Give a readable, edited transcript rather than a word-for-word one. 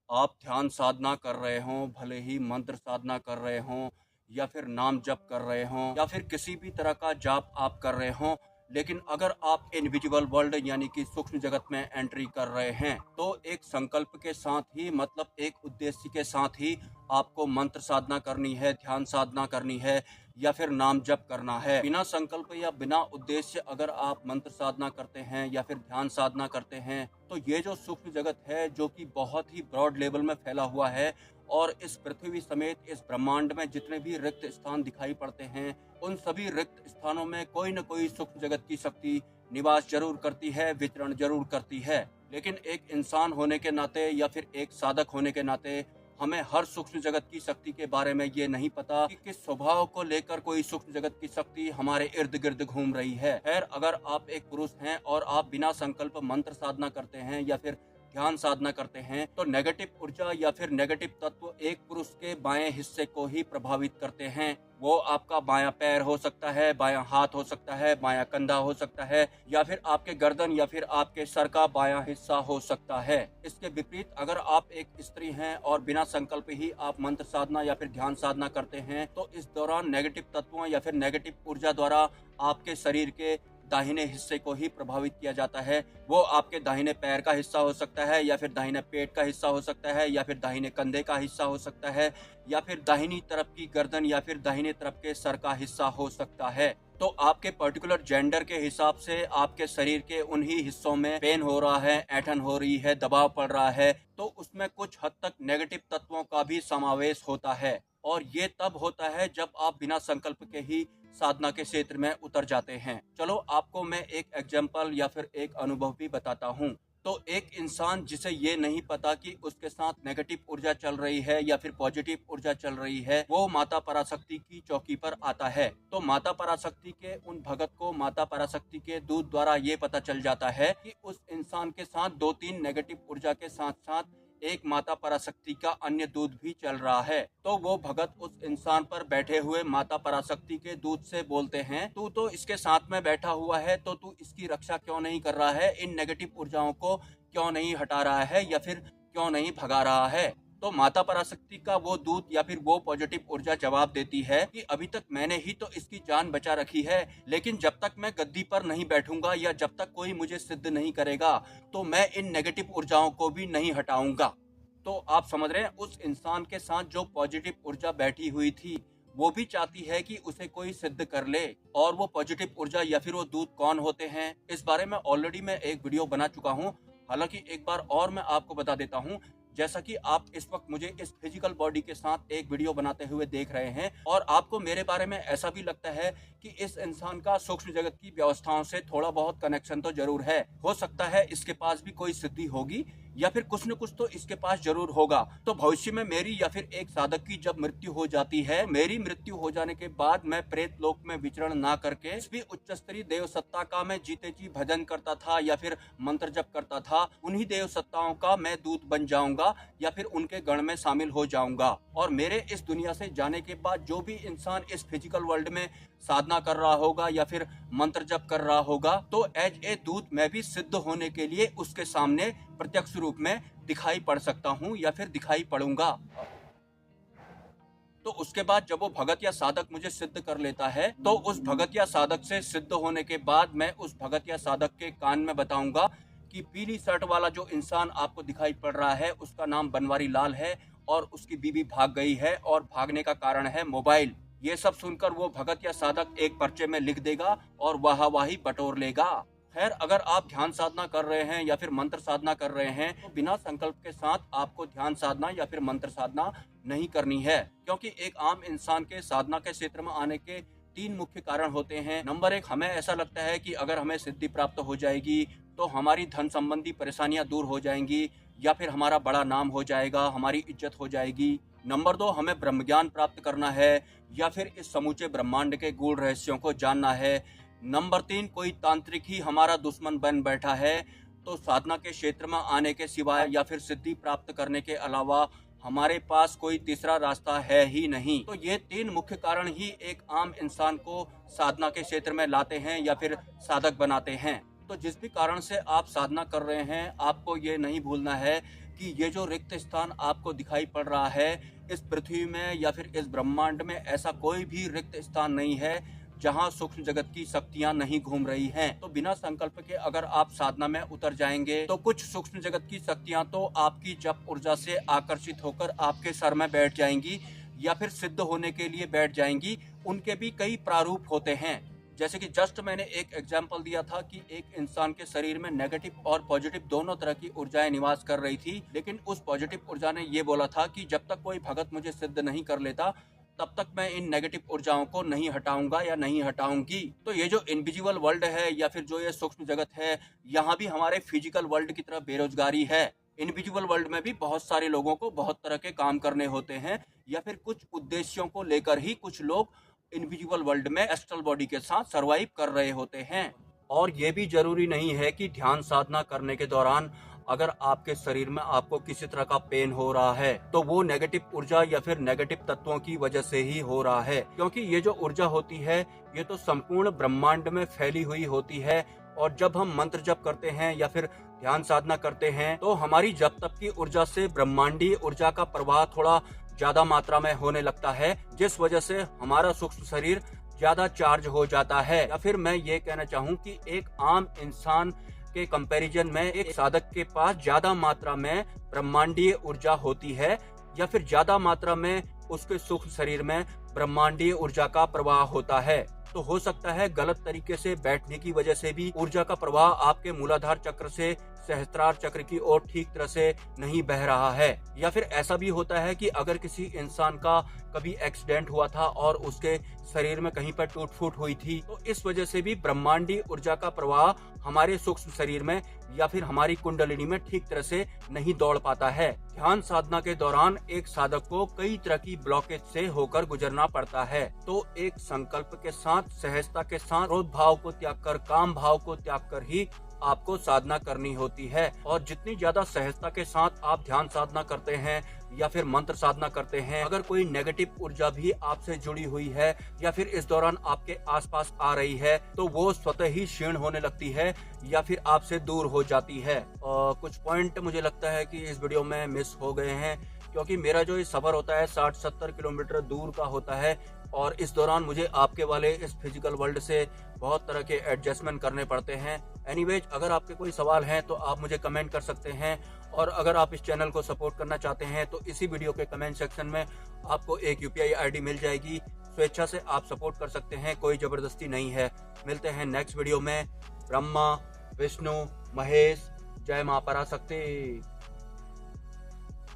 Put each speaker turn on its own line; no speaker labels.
आप ध्यान साधना कर रहे हों, भले ही मंत्र साधना कर रहे हों या फिर नाम जप कर रहे हों या फिर किसी भी तरह का जाप आप कर रहे हों, लेकिन अगर आप इनविजिबल वर्ल्ड यानी कि सूक्ष्म जगत में एंट्री कर रहे हैं तो एक संकल्प के साथ ही, मतलब एक उद्देश्य के साथ ही आपको मंत्र साधना करनी है, ध्यान साधना करनी है या फिर नाम जप करना है। बिना संकल्प या बिना उद्देश्य अगर आप मंत्र साधना करते हैं या फिर ध्यान साधना करते हैं तो ये जो सूक्ष्म जगत है, जो कि बहुत ही ब्रॉड लेवल में फैला हुआ है, और इस पृथ्वी समेत इस ब्रह्मांड में जितने भी रिक्त स्थान दिखाई पड़ते हैं, उन सभी रिक्त स्थानों में कोई न कोई सूक्ष्म जगत की शक्ति निवास जरूर करती है, विचरण जरूर करती है। लेकिन एक इंसान होने के नाते या फिर एक साधक होने के नाते हमें हर सूक्ष्म जगत की शक्ति के बारे में ये नहीं पता कि किस स्वभाव को लेकर कोई सूक्ष्म जगत की शक्ति हमारे इर्द गिर्द घूम रही है। खैर, अगर आप एक पुरुष हैं और आप बिना संकल्प मंत्र साधना करते हैं या फिर ध्यान साधना करते हैं तो नेगेटिव ऊर्जा या फिर नेगेटिव तत्व एक पुरुष के बाएं हिस्से को ही प्रभावित करते हैं। वो आपका बायां पैर हो सकता है, बायां हाथ हो सकता है, बायां कंधा हो सकता है या फिर आपके गर्दन या फिर आपके सर का बायां हिस्सा हो सकता है। इसके विपरीत अगर आप एक स्त्री हैं और बिना संकल्प ही आप मंत्र साधना या फिर ध्यान साधना करते हैं तो इस दौरान नेगेटिव तत्वों या फिर नेगेटिव ऊर्जा द्वारा आपके शरीर के दाहिने हिस्से को ही प्रभावित किया जाता है। वो आपके दाहिने पैर का हिस्सा हो सकता है या फिर दाहिने पेट का हिस्सा हो सकता है या फिर दाहिने कंधे का हिस्सा हो सकता है या फिर दाहिनी तरफ की गर्दन या फिर दाहिने तरफ के सर का हिस्सा हो सकता है। तो आपके पर्टिकुलर जेंडर के हिसाब से आपके शरीर के उन्हीं हिस्सों में पेन हो रहा है, ऐंठन हो रही है, दबाव पड़ रहा है, तो उसमें कुछ हद तक नेगेटिव तत्वों का भी समावेश होता है। और ये तब होता है जब आप बिना संकल्प के ही साधना के क्षेत्र में उतर जाते हैं। चलो आपको मैं एक एग्जाम्पल या फिर एक अनुभव भी बताता हूँ। तो एक इंसान जिसे ये नहीं पता कि उसके साथ नेगेटिव ऊर्जा चल रही है या फिर पॉजिटिव ऊर्जा चल रही है, वो माता पराशक्ति की चौकी पर आता है। तो माता पराशक्ति के उन भगत को माता पराशक्ति के दूत द्वारा ये पता चल जाता है कि उस इंसान के साथ 2-3 नेगेटिव ऊर्जा के साथ साथ एक माता पराशक्ति का अन्य दूत भी चल रहा है। तो वो भगत उस इंसान पर बैठे हुए माता पराशक्ति के दूत से बोलते हैं, तू तो इसके साथ में बैठा हुआ है तो तू इसकी रक्षा क्यों नहीं कर रहा है, इन नेगेटिव ऊर्जाओं को क्यों नहीं हटा रहा है या फिर क्यों नहीं भगा रहा है। तो माता पराशक्ति का वो दूत या फिर वो पॉजिटिव ऊर्जा जवाब देती है कि अभी तक मैंने ही तो इसकी जान बचा रखी है, लेकिन जब तक मैं गद्दी पर नहीं बैठूंगा या जब तक कोई मुझे सिद्ध नहीं करेगा तो मैं इन नेगेटिव ऊर्जाओं को भी नहीं हटाऊंगा। तो आप समझ रहे हैं, उस इंसान के साथ जो पॉजिटिव ऊर्जा बैठी हुई थी वो भी चाहती है कि उसे कोई सिद्ध कर ले। और वो पॉजिटिव ऊर्जा या फिर वो दूत कौन होते हैं, इस बारे में ऑलरेडी मैं एक वीडियो बना चुका हूँ। हालांकि एक बार और मैं आपको बता देता हूँ। जैसा कि आप इस वक्त मुझे इस फिजिकल बॉडी के साथ एक वीडियो बनाते हुए देख रहे हैं और आपको मेरे बारे में ऐसा भी लगता है कि इस इंसान का सूक्ष्म जगत की व्यवस्थाओं से थोड़ा बहुत कनेक्शन तो जरूर है। हो सकता है इसके पास भी कोई सिद्धि होगी या फिर कुछ न कुछ तो इसके पास जरूर होगा। तो भविष्य में मेरी या फिर एक साधक की जब मृत्यु हो जाती है, मेरी मृत्यु हो जाने के बाद मैं प्रेत लोक में विचरण ना करके इस भी उच्च स्तरीय देव सत्ता का मैं जीते जी भजन करता था या फिर मंत्र जप करता था, उन्हीं देव सत्ताओं का मैं दूत बन जाऊंगा या फिर उनके गण में शामिल हो जाऊंगा। और मेरे इस दुनिया से जाने के बाद जो भी इंसान इस फिजिकल वर्ल्ड में साधना कर रहा होगा या फिर मंत्र जप कर रहा होगा, तो एज ए दूत मैं भी सिद्ध होने के लिए उसके सामने प्रत्यक्ष रूप में दिखाई पड़ सकता हूँ या फिर दिखाई पड़ूंगा। तो उसके बाद जब वो भगत या साधक मुझे सिद्ध कर लेता है तो उस भगत या साधक से सिद्ध होने के बाद मैं उस भगत या साधक के कान में बताऊंगा कि पीली शर्ट वाला जो इंसान आपको दिखाई पड़ रहा है उसका नाम बनवारी लाल है और उसकी बीवी भाग गई है और भागने का कारण है मोबाइल। ये सब सुनकर वो भगत या साधक एक पर्चे में लिख देगा और वाहवाही बटोर लेगा। खैर, अगर आप ध्यान साधना कर रहे हैं या फिर मंत्र साधना कर रहे हैं तो बिना संकल्प के साथ आपको ध्यान साधना या फिर मंत्र साधना नहीं करनी है, क्योंकि एक आम इंसान के साधना के क्षेत्र में आने के 3 मुख्य कारण होते हैं। नंबर 1, हमें ऐसा लगता है कि अगर हमें सिद्धि प्राप्त हो जाएगी तो हमारी धन संबंधी परेशानियां दूर हो जाएंगी या फिर हमारा बड़ा नाम हो जाएगा, हमारी इज्जत हो जाएगी। नंबर 2, हमें ब्रह्म ज्ञान प्राप्त करना है या फिर इस समूचे ब्रह्मांड के गूढ़ रहस्यों को जानना है। नंबर 3, कोई तांत्रिक ही हमारा दुश्मन बन बैठा है। तो साधना के क्षेत्र में आने के सिवाय या फिर सिद्धि प्राप्त करने के अलावा हमारे पास कोई तीसरा रास्ता है ही नहीं। तो ये 3 मुख्य कारण ही एक आम इंसान को साधना के क्षेत्र में लाते हैं या फिर साधक बनाते हैं। तो जिस भी कारण से आप साधना कर रहे हैं, आपको ये नहीं भूलना है कि ये जो रिक्त स्थान आपको दिखाई पड़ रहा है, इस पृथ्वी में या फिर इस ब्रह्मांड में ऐसा कोई भी रिक्त स्थान नहीं है जहां सूक्ष्म जगत की शक्तियां नहीं घूम रही हैं। तो बिना संकल्प के अगर आप साधना में उतर जाएंगे तो कुछ सूक्ष्म जगत की शक्तियां तो आपकी जप ऊर्जा से आकर्षित होकर आपके सर में बैठ जाएंगी या फिर सिद्ध होने के लिए बैठ जाएंगी। उनके भी कई प्रारूप होते हैं। जैसे कि जस्ट मैंने एक एग्जाम्पल दिया था कि एक इंसान के शरीर में नेगेटिव और पॉजिटिव दोनों तरह की ऊर्जाएं निवास कर रही थी, लेकिन उस पॉजिटिव ऊर्जा ने ये बोला था कि जब तक कोई भगत मुझे सिद्ध नहीं कर लेता तब तक मैं इन नेगेटिव ऊर्जाओं को नहीं हटाऊंगा या नहीं हटाऊंगी। तो ये जो इनविजिबल वर्ल्ड है या फिर जो ये सूक्ष्म जगत है, यहाँ भी हमारे फिजिकल वर्ल्ड की तरह बेरोजगारी है। इनविजिबल वर्ल्ड में भी बहुत सारे लोगों को बहुत तरह के काम करने होते हैं या फिर कुछ उद्देश्यों को लेकर ही कुछ लोग इनविजिबल वर्ल्ड में एस्ट्रल बॉडी के साथ सरवाइव कर रहे होते हैं। और ये भी जरूरी नहीं है कि ध्यान साधना करने के दौरान अगर आपके शरीर में आपको किसी तरह का पेन हो रहा है तो वो नेगेटिव ऊर्जा या फिर नेगेटिव तत्वों की वजह से ही हो रहा है, क्योंकि ये जो ऊर्जा होती है ये तो संपूर्ण ब्रह्मांड में फैली हुई होती है। और जब हम मंत्र जप करते हैं या फिर ध्यान साधना करते हैं तो हमारी जप तप की ऊर्जा से ब्रह्मांडीय ऊर्जा का प्रवाह थोड़ा ज्यादा मात्रा में होने लगता है, जिस वजह से हमारा सूक्ष्म शरीर ज्यादा चार्ज हो जाता है। या फिर मैं ये कहना चाहूँ कि एक आम इंसान के कंपैरिजन में एक साधक के पास ज्यादा मात्रा में ब्रह्मांडीय ऊर्जा होती है या फिर ज्यादा मात्रा में उसके सूक्ष्म शरीर में ब्रह्मांडीय ऊर्जा का प्रवाह होता है। तो हो सकता है गलत तरीके से बैठने की वजह से भी ऊर्जा का प्रवाह आपके मूलाधार चक्र से सहस्त्रार चक्र की ओर ठीक तरह से नहीं बह रहा है। या फिर ऐसा भी होता है कि अगर किसी इंसान का कभी एक्सीडेंट हुआ था और उसके शरीर में कहीं पर टूट फूट हुई थी तो इस वजह से भी ब्रह्मांडीय ऊर्जा का प्रवाह हमारे सूक्ष्म शरीर में या फिर हमारी कुंडलिनी में ठीक तरह से नहीं दौड़ पाता है। ध्यान साधना के दौरान एक साधक को कई तरह की ब्लॉकेज से होकर गुजरना पड़ता है। तो एक संकल्प के साथ, सहजता के साथ, क्रोध भाव को त्याग कर, काम भाव को त्याग कर ही आपको साधना करनी होती है। और जितनी ज्यादा सहजता के साथ आप ध्यान साधना करते हैं या फिर मंत्र साधना करते हैं, अगर कोई नेगेटिव ऊर्जा भी आपसे जुड़ी हुई है या फिर इस दौरान आपके आसपास आ रही है तो वो स्वतः ही क्षीण होने लगती है या फिर आपसे दूर हो जाती है। कुछ पॉइंट मुझे लगता है कि इस वीडियो में मिस हो गए हैं, क्योंकि मेरा जो ये सफर होता है 60-70 किलोमीटर दूर का होता है और इस दौरान मुझे आपके वाले इस फिजिकल वर्ल्ड से बहुत तरह के एडजस्टमेंट करने पड़ते हैं। एनीवेज, अगर आपके कोई सवाल हैं तो आप मुझे कमेंट कर सकते हैं और अगर आप इस चैनल को सपोर्ट करना चाहते हैं तो इसी वीडियो के कमेंट सेक्शन में आपको एक UPI ID मिल जाएगी। स्वेच्छा से आप सपोर्ट कर सकते हैं, कोई जबरदस्ती नहीं है। मिलते हैं नेक्स्ट वीडियो में। ब्रह्मा, विष्णु, महेश, जय मां पराशक्ति।